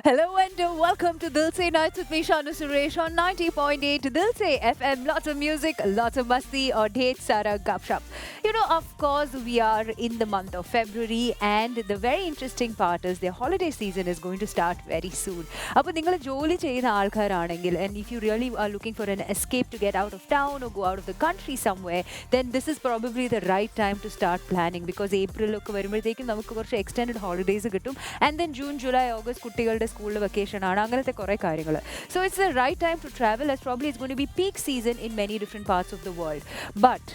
Hello and welcome to Dilse Night with me, Shanu Suresh on 90.8 Dilse FM. Lots of music, lots of masti or date Sara Gupshup. Of course, we are in the month of February and the very interesting part is the holiday season is going to start very soon. അപ്പോൾ നിങ്ങൾ ജോലി ചെയ്യുന്ന ആൾക്കാരാണെങ്കിൽ and if you really are looking for an escape to get out of town or go out of the country somewhere, then this is probably the right time to start planning because April ഒക്കെ വരുമ്പോഴത്തേക്കും നമുക്ക് കുറച്ച് extended holidays കിട്ടും and then June, July, August കുട്ടികളുടെ സ്കൂളിൽ vacation ആണ് അങ്ങനത്തെ കുറേ കാര്യങ്ങൾ. So it's the right time to travel as probably it's going to be peak season in many different parts of the world. But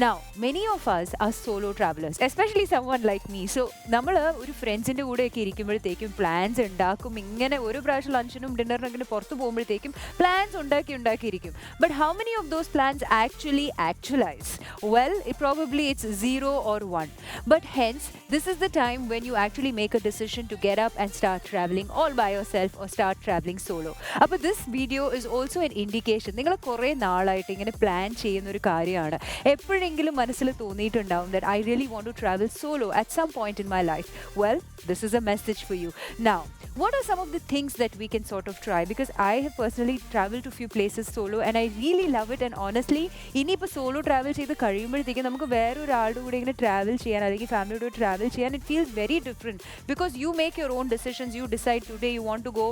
now many of us are solo travelers, especially someone like me. So നമ്മൾ ഒരു ഫ്രണ്ട്സിൻ്റെ കൂടെയൊക്കെ ഇരിക്കുമ്പോഴത്തേക്കും plans ഉണ്ടാക്കും, ഇങ്ങനെ ഒരു പ്രാവശ്യം ലഞ്ചിനും ഡിന്നറിനും അങ്ങനെ പുറത്ത് പോകുമ്പോഴത്തേക്കും plans ഉണ്ടാക്കിയിരിക്കും. But how many of those plans actually actualize? Well, probably it's 0 or 1. But hence, this is the time when you actually make a decision to get up and start traveling all by yourself or start traveling solo. അപ്പോൾ this video is also an indication നിങ്ങൾ കുറേ നാളായിട്ട് ഇങ്ങനെ plan ചെയ്യുന്ന ഒരു കാര്യമാണ്. എപ്പോഴെങ്കിലും മനസ്സിൽ തോന്നിയിട്ടുണ്ടാവും that I really want to travel solo at some point in my life. Well, this is a message for you. Now, what are some of the things that we can sort of try? Because I have personally traveled to few places solo and I really love it. And honestly, ഇനിയിപ്പോൾ solo travel ചെയ്ത് കഴിയുമ്പോഴത്തേക്കും നമുക്ക് വേറൊരാളുടെ കൂടെ ഇങ്ങനെ travel ചെയ്യാൻ അല്ലെങ്കിൽ ഫാമിലിയോട് travel ചെയ്യാൻ it feels very different because you make your own decisions. You decide today you want to go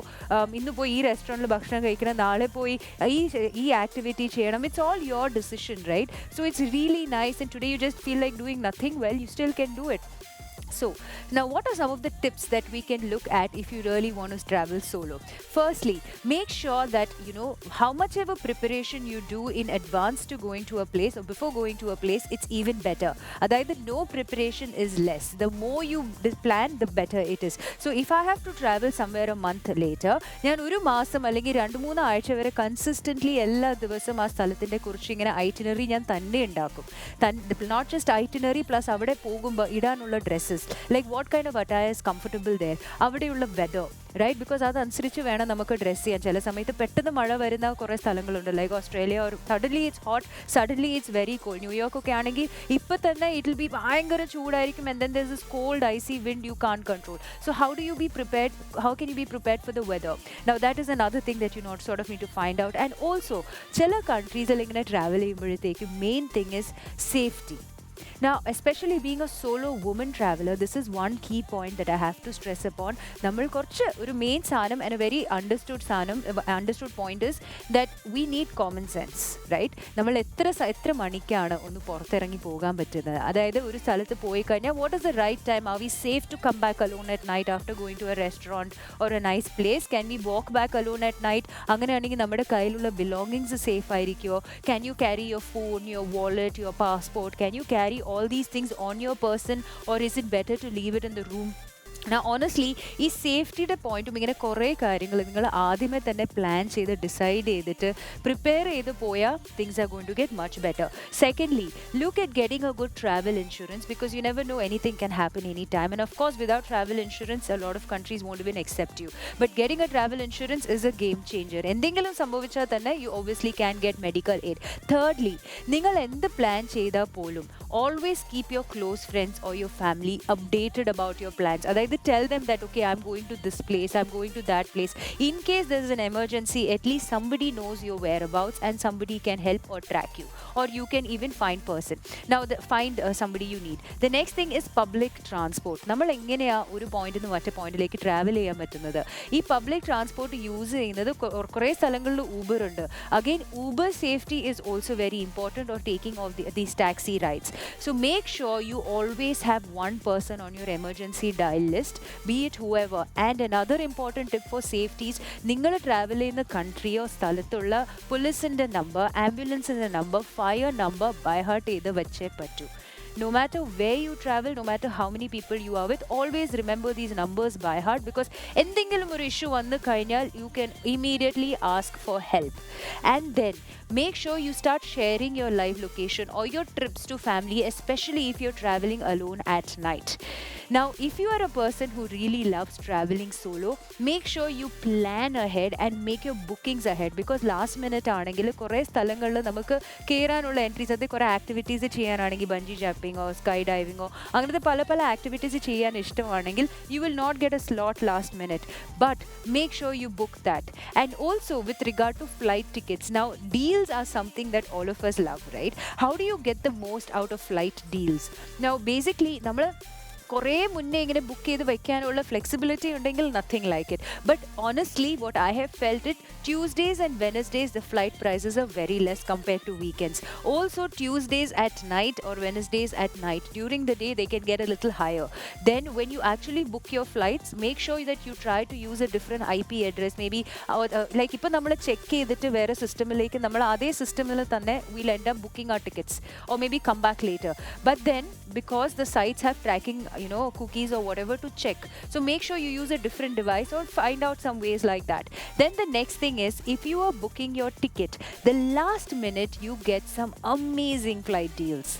ഇന്ന് പോയി ഈ റെസ്റ്റോറൻറ്റിൽ ഭക്ഷണം കഴിക്കണം, നാളെ പോയി ഈ ആക്ടിവിറ്റി ചെയ്യണം. It's all your decision, right? So it's really nice and today you just feel like doing nothing. Well, you still can do it. So, now what are some of the tips that we can look at if you really want to travel solo? Firstly, make sure that you know how much ever preparation you do in advance to going to a place or before going to a place, it's even better. That no preparation is less. The more you plan, the better it is. So, if I have to travel somewhere a month later, ഞാൻ ഒരു മാസം അല്ലെങ്കിൽ 2-3 ആഴ്ച വരെ consistently എല്ലാ ദിവസവും ആ സ്ഥലത്തിൻ്റെ കുറിച്ച് ഇങ്ങനെ ഐറ്റിനറി ഞാൻ തന്നെ ഉണ്ടാക്കും. നോട്ട് ജസ്റ്റ് ഐറ്റിനറി പ്ലസ് അവിടെ പോകുമ്പോൾ ഇടാനുള്ള dresses, like what kind of attire is comfortable there, അവിടെയുള്ള weather, right? Because അതനുസരിച്ച് വേണം നമുക്ക് ഡ്രസ്സ് ചെയ്യാൻ. ചില സമയത്ത് പെട്ടെന്ന് മഴ വരുന്ന കുറേ സ്ഥലങ്ങളുണ്ട്, like Australia, or suddenly it's hot, suddenly it's very cold. New York ഒക്കെ ആണെങ്കിൽ ഇപ്പം തന്നെ it will be ഭയങ്കര ചൂടായിരിക്കും and then there's this cold icy wind you can't control. So how do you be prepared? How can you be prepared for the weather? Now that is another thing that you not sort of need to find out. And also ചില കൺട്രീസിൽ ഇങ്ങനെ travel ചെയ്യുമ്പോഴത്തേക്കും main thing is safety. Now, especially being a solo woman traveler, this is one key point that I have to stress upon. നമ്മൾ കുറച്ച് ഒരു main സാധനം and a very understood point is that we need common sense, right? നമ്മൾ എത്ര മണിക്കാണ് ഒന്ന് പുറത്തിറങ്ങി പോകാൻ പറ്റുന്നത്, അതായത് ഒരു സ്ഥലത്ത് പോയി കഴിഞ്ഞാൽ what is the right time? Are we safe to come back alone at night after going to a restaurant or a nice place? Can we walk back alone at night? അങ്ങനെയാണെങ്കിൽ നമ്മുടെ കയ്യിലുള്ള belongings സേഫ് ആയിരിക്കുമോ? Can you carry your phone, your wallet, your passport? Can you carry all these things on your person, or is it better to leave it in the room? Now honestly, ഈ സേഫ്റ്റിയുടെ പോയിന്റും ഇങ്ങനെ കുറേ കാര്യങ്ങൾ നിങ്ങൾ ആദ്യമേ തന്നെ plan ചെയ്ത് decide ചെയ്തിട്ട് പ്രിപ്പയർ ചെയ്ത് പോയാൽ things are going to get much better. Secondly, look at getting a good travel insurance because you never know, anything can happen anytime. And of course, without travel insurance, a lot of countries won't even accept you. But getting a travel insurance is a game changer. എന്തെങ്കിലും സംഭവിച്ചാൽ തന്നെ you obviously can get medical aid. Thirdly, നിങ്ങൾ എന്ത് plan ചെയ്താൽ പോലും always keep your close friends or your family updated about your plans. അതായത് tell them that okay, I'm going to this place, I'm going to that place. In case there's an emergency, at least somebody knows your whereabouts and somebody can help or track you, or you can even find somebody you need. The next thing is public transport. നമ്മൾ എങ്ങനെയാ ഒരു പോയിന്റിൽ നിന്ന് മറ്റേ പോയിന്റിലേക്ക് travel ചെയ്യാൻ പറ്റുന്നത്? ഈ പബ്ലിക് ട്രാൻസ്പോർട്ട് യൂസ് ചെയ്യുന്നത് കുറേ സ്ഥലങ്ങളിൽ ഊബർ ഉണ്ട്. Again Uber safety is also very important, or taking of these taxi rides. So make sure you always have one person on your emergency dial list, be it whoever. And another important tip for safety is നിങ്ങൾ travel ചെയ്യുന്ന കൺട്രിയോ സ്ഥലത്തുള്ള പോലീസിൻ്റെ number, ആംബുലൻസിൻ്റെ number, fire number by heart ചെയ്ത് വെച്ചേ പറ്റൂ. No matter where you travel, no matter how many people you are with, always remember these numbers by heart because എന്തെങ്കിലും ഒരു ഇഷ്യൂ വന്നു കഴിഞ്ഞാൽ you can immediately ask for help. And then make sure you start sharing your live location or your trips to family, especially if you're traveling alone at night. Now, if you are a person who really loves traveling solo, make sure you plan ahead and make your bookings ahead because last minute ആണെങ്കിൽ കുറേ സ്ഥലങ്ങളിൽ നമുക്ക് കയറാനുള്ള entries, അത് കുറേ activities ചെയ്യാനാണെങ്കിൽ bungee ജാമ്പിങ്, paragliding or skydiving or അങ്ങനത്തെ പല ആക്ടിവിറ്റീസ് ചെയ്യാൻ ഇഷ്ടമാണെങ്കിൽ you will not get a slot last minute, but make sure you book that. And also with regard to flight tickets, now deals are something that all of us love, right? How do you get the most out of flight deals? Now basically നമ്മൾ കുറേ മുന്നേ ഇങ്ങനെ book ചെയ്ത് വയ്ക്കാനുള്ള flexibility ഉണ്ടെങ്കിൽ nothing like it. But honestly what I have felt it, Tuesdays and Wednesdays the flight prices are very less compared to weekends. Also Tuesdays at night or Wednesdays at night, during the day they can get a little higher. Then when you actually book your flights, make sure that you try to use a different IP address. Maybe like ഇപ്പോൾ നമ്മൾ check ചെയ്തിട്ട് വേറെ സിസ്റ്റമിലേക്ക് നമ്മൾ അതേ സിസ്റ്റമിൽ തന്നെ we'll end up booking our tickets or maybe come back later. But then because the sites have tracking cookies or whatever to check, so make sure you use a different device or find out some ways like that. Then the next thing is, if you are booking your ticket the last minute, you get some amazing flight deals.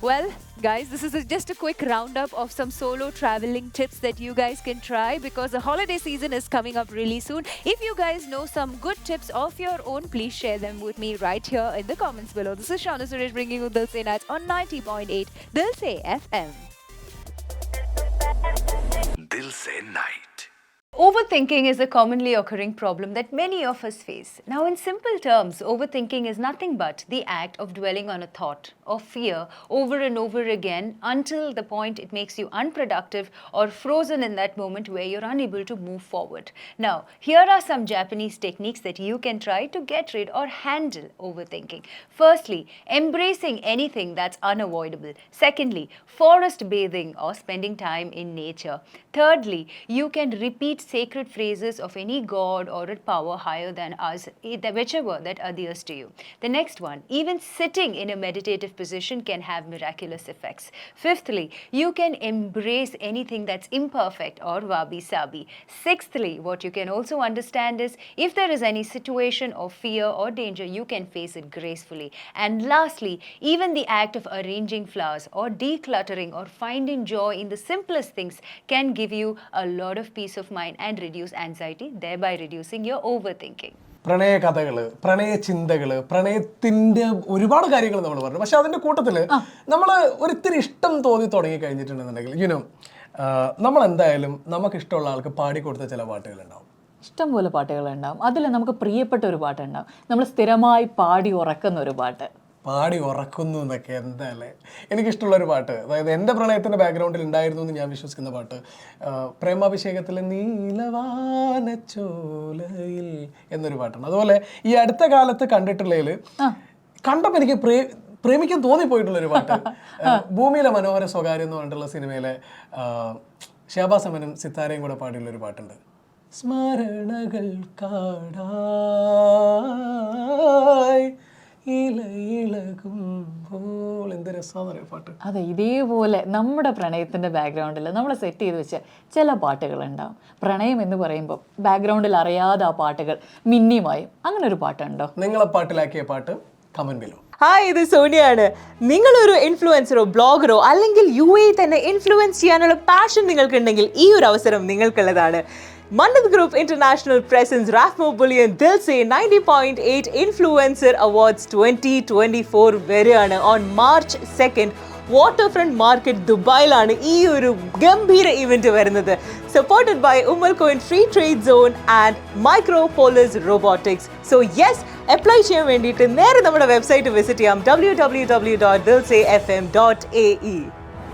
Well guys, this is just a quick roundup of some solo traveling tips that you guys can try, because the holiday season is coming up really soon. If you guys know some good tips of your own, please share them with me right here in the comments below. This is Shana Suresh bringing you Dilse Night on 90.8 Dilse FM. Dilse Night. Overthinking is a commonly occurring problem that many of us face. Now, in simple terms, overthinking is nothing but the act of dwelling on a thought or fear over and over again until the point it makes you unproductive or frozen in that moment where you're unable to move forward. Now, here are some Japanese techniques that you can try to get rid or handle overthinking. Firstly, embracing anything that's unavoidable. Secondly, forest bathing or spending time in nature. Thirdly, you can repeat sacred phrases of any god or a power higher than us, whichever that adheres to you. The next one, even sitting in a meditative position can have miraculous effects. Fifthly, you can embrace anything that's imperfect or wabi-sabi. Sixthly, what you can also understand is, if there is any situation of fear or danger, you can face it gracefully. And lastly, even the act of arranging flowers or decluttering or finding joy in the simplest things can give you a lot of peace of mind and reduce anxiety, thereby reducing your overthinking. പ്രണയ കഥകൾ, പ്രണയ ചിന്തകൾ, പ്രണയത്തിൻ്റെ ഒരുപാട് കാര്യങ്ങൾ നമ്മൾ പറഞ്ഞു. പക്ഷെ അതിൻ്റെ കൂട്ടത്തിൽ നമ്മൾ ഒരിത്തിരി ഇഷ്ടം തോന്നി തുടങ്ങി കഴിഞ്ഞിട്ടുണ്ടെന്നുണ്ടെങ്കിൽ നമ്മൾ എന്തായാലും നമുക്കിഷ്ടമുള്ള ആൾക്ക് പാടിക്കൊടുത്ത ചില പാട്ടുകളുണ്ടാവും. ഇഷ്ടംപോലെ പാട്ടുകളുണ്ടാവും. അതിൽ നമുക്ക് പ്രിയപ്പെട്ട ഒരു പാട്ടുണ്ടാവും, നമ്മൾ സ്ഥിരമായി പാടി ഉറക്കുന്ന ഒരു പാട്ട്. പാടി ഉറക്കുന്നു എന്നൊക്കെ എന്തായാലേ എനിക്കിഷ്ടമുള്ളൊരു പാട്ട്, അതായത് എൻ്റെ പ്രണയത്തിൻ്റെ ബാക്ക്ഗ്രൗണ്ടിൽ ഉണ്ടായിരുന്നു എന്ന് ഞാൻ വിശ്വസിക്കുന്ന പാട്ട്, പ്രേമാഭിഷേകത്തിലെ നീലവാനച്ചോലയിൽ എന്നൊരു പാട്ടാണ്. അതുപോലെ ഈ അടുത്ത കാലത്ത് കണ്ടിട്ടുള്ളതിൽ കണ്ടപ്പോൾ എനിക്ക് പ്രേമിക്കാൻ തോന്നിപ്പോയിട്ടുള്ളൊരു പാട്ട്, ഭൂമിയിലെ മനോഹര സ്വകാര്യം എന്ന് പറഞ്ഞിട്ടുള്ള സിനിമയിലെ ഷഹബാസമനും സിത്താരയും കൂടെ പാടിയുള്ളൊരു പാട്ടുണ്ട്. സ്മരണകൾ കാടായി ഇളകുമ്പോൾ എന്ത് രസമാണ് പാട്ട്. അതെ, ഇതേപോലെ നമ്മുടെ പ്രണയത്തിൻ്റെ ബാക്ക്ഗ്രൗണ്ടിൽ നമ്മൾ സെറ്റ് ചെയ്ത് വെച്ച ചില പാട്ടുകളുണ്ടാവും. പ്രണയം എന്ന് പറയുമ്പോൾ ബാക്ക്ഗ്രൗണ്ടിൽ അറിയാതെ ആ പാട്ടുകൾ മിന്നിമായും. അങ്ങനെ ഒരു പാട്ടുണ്ടോ? നിങ്ങളെ പാട്ടിലാക്കിയ പാട്ട് കമന്റ് ബിലോ. ഹായ്, ഇത് സോണിയാണ്. നിങ്ങളൊരു ഇൻഫ്ലുവൻസറോ ബ്ലോഗറോ അല്ലെങ്കിൽ UAE തന്നെ ഇൻഫ്ലുവൻസ് ചെയ്യാനുള്ള പാഷൻ നിങ്ങൾക്കുണ്ടെങ്കിൽ ഈ ഒരു അവസരം നിങ്ങൾക്കുള്ളതാണ്. Mandap Group International presents Rafmo Bullion Dilse 90.8 Influencer Awards 2024 വരെയാണ് on March 2nd. Waterfront market ദുബായിലാണ് ഈ ഒരു ഗംഭീര ഇവന്റ് വരുന്നത്. Supported by Umm al Quwain free trade zone and Micropolis Robotics. So yes, apply ചെയ്യാൻ വേണ്ടിയിട്ട് നേരെ നമ്മുടെ വെബ്സൈറ്റ് വിസിറ്റ് ചെയ്യാം, www.dilsefm.ae.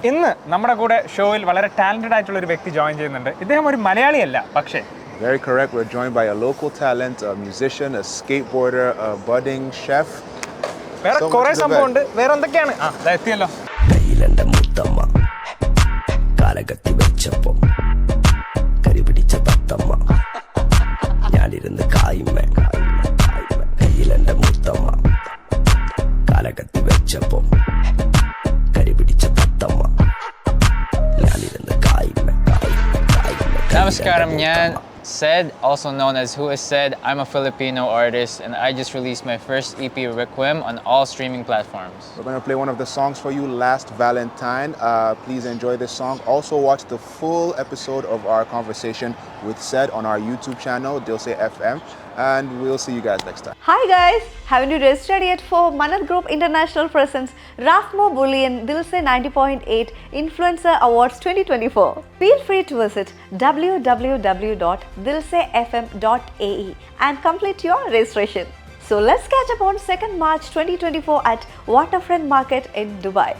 ഇന്ന് നമ്മുടെ കൂടെ ഷോയിൽ വളരെ ടാലന്റഡ് ആയിട്ടുള്ള ഒരു വ്യക്തി ജോയിൻ ചെയ്യുന്നുണ്ട്. ഇദ്ദേഹം ഒരു മലയാളിയല്ല, പക്ഷേ Very correct. We're joined by a local talent, a musician, a skateboarder, a budding chef. വേറെ കുറേ സംഭവമുണ്ട്. വേറെ എന്തൊക്കെയാണ്? എത്തിയല്ലോ. കയ്യിലെന്റെ മുത്തമ്മ കാലകത്തി വെച്ചപ്പോ കരിപിടിച്ച തത്തമ്മ ഞാനിരുന്ന് കായ്മ. കയ്യിലെന്റെ മുത്തമ്മ കാലകത്തി വെച്ചപ്പോ കരിപിടിച്ച തത്തമ്മ ഞാനിരുന്ന് കായ്മ. നമസ്കാരം, ഞാൻ Said, also known as Who Is Said. I'm a Filipino artist and I just released my first EP, Requiem, on all streaming platforms. We're going to play one of the songs for you, Last Valentine. Please enjoy this song. Also watch the full episode of our conversation with Said on our YouTube channel, Dilse FM. And we'll see you guys next time. Hi guys! Haven't you registered yet for Manat Group International Presents RAFMO Bullion Dilse 90.8 Influencer Awards 2024? Feel free to visit www.dilsefm.ae and complete your registration. So let's catch up on 2nd March 2024 at Waterfront Market in Dubai.